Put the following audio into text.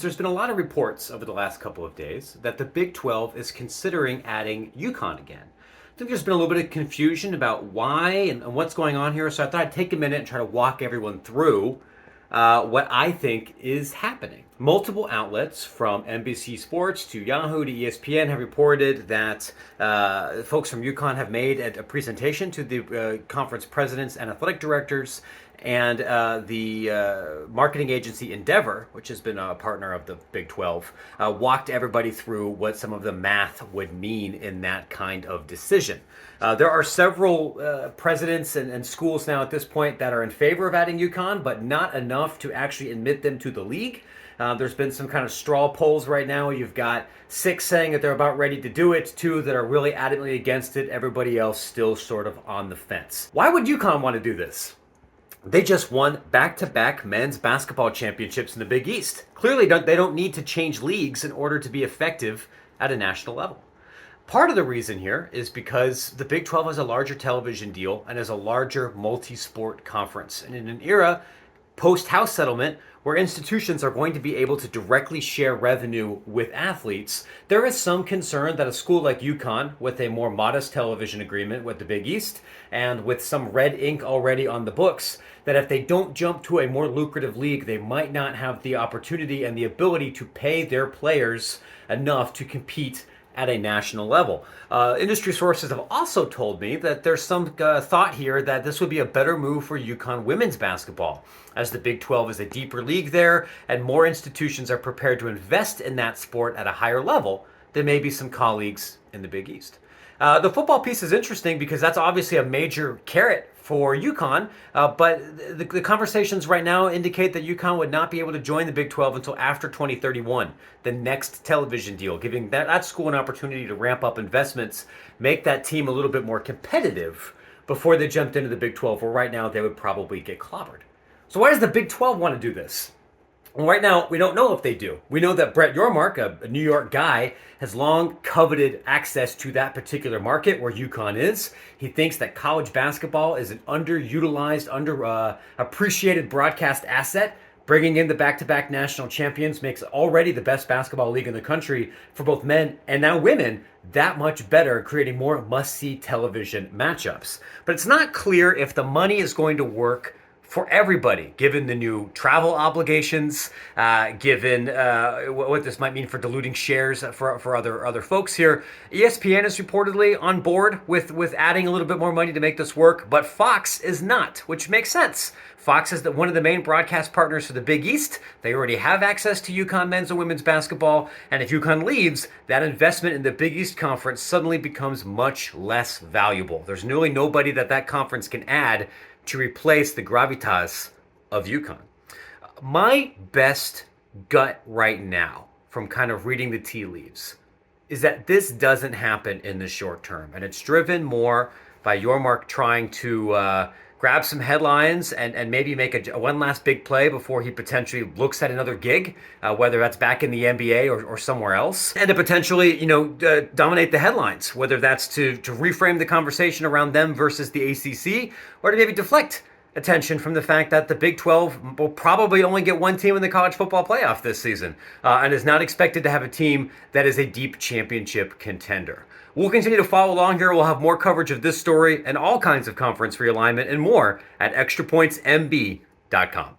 There's been a lot of reports over the last couple of days that the Big 12 is considering adding Uconn again. I think there's been a little bit of confusion about why and what's going on here, so I thought I'd take a minute and try to walk everyone through what I think is happening. Multiple outlets from NBC Sports to Yahoo to ESPN have reported that folks from Uconn have made a presentation to the conference presidents and athletic directors, and the marketing agency Endeavor, which has been a partner of the Big 12, walked everybody through what some of the math would mean in that kind of decision. There are several presidents and schools now at this point that are in favor of adding Uconn, but not enough to actually admit them to the league. There's been some kind of straw polls right now. You've got 6 saying that they're about ready to do it, 2 that are really adamantly against it, everybody else still sort of on the fence. Why would Uconn want to do this? They just won back-to-back men's basketball championships in the Big East. Clearly, they don't need to change leagues in order to be effective at a national level. Part of the reason here is because the Big 12 has a larger television deal and is a larger multi-sport conference. And in an era post-House settlement where institutions are going to be able to directly share revenue with athletes, there is some concern that a school like Uconn, with a more modest television agreement with the Big East and with some red ink already on the books, that if they don't jump to a more lucrative league, they might not have the opportunity and the ability to pay their players enough to compete at a national level. Industry sources have also told me that there's some thought here that this would be a better move for Uconn women's basketball, as the Big 12 is a deeper league there and more institutions are prepared to invest in that sport at a higher level than maybe some colleagues in the Big East. The football piece is interesting because that's obviously a major carrot for Uconn, but the conversations right now indicate that Uconn would not be able to join the Big 12 until after 2031, the next television deal, giving that school an opportunity to ramp up investments, make that team a little bit more competitive before they jumped into the Big 12, where right now they would probably get clobbered. So why does the Big 12 want to do this? Well, right now, we don't know if they do. We know that Brett Yormark, a New York guy, has long coveted access to that particular market where Uconn is. He thinks that college basketball is an underutilized, underappreciated broadcast asset. Bringing in the back-to-back national champions makes already the best basketball league in the country for both men and now women that much better, creating more must-see television matchups. But it's not clear if the money is going to work for everybody, given the new travel obligations, given what this might mean for diluting shares for other folks here. ESPN is reportedly on board with adding a little bit more money to make this work, but Fox is not, which makes sense. Fox is one of the main broadcast partners for the Big East. They already have access to Uconn men's and women's basketball, and if Uconn leaves, that investment in the Big East Conference suddenly becomes much less valuable. There's nearly nobody that conference can add to replace the gravitas of Uconn. My best gut right now, from kind of reading the tea leaves, is that this doesn't happen in the short term. And it's driven more by Yormark trying to grab some headlines and maybe make a one last big play before he potentially looks at another gig, whether that's back in the NBA or somewhere else, and to potentially, dominate the headlines, whether that's to reframe the conversation around them versus the ACC, or to maybe deflect attention from the fact that the Big 12 will probably only get one team in the college football playoff this season, and is not expected to have a team that is a deep championship contender. We'll continue to follow along here. We'll have more coverage of this story and all kinds of conference realignment and more at extrapointsmb.com.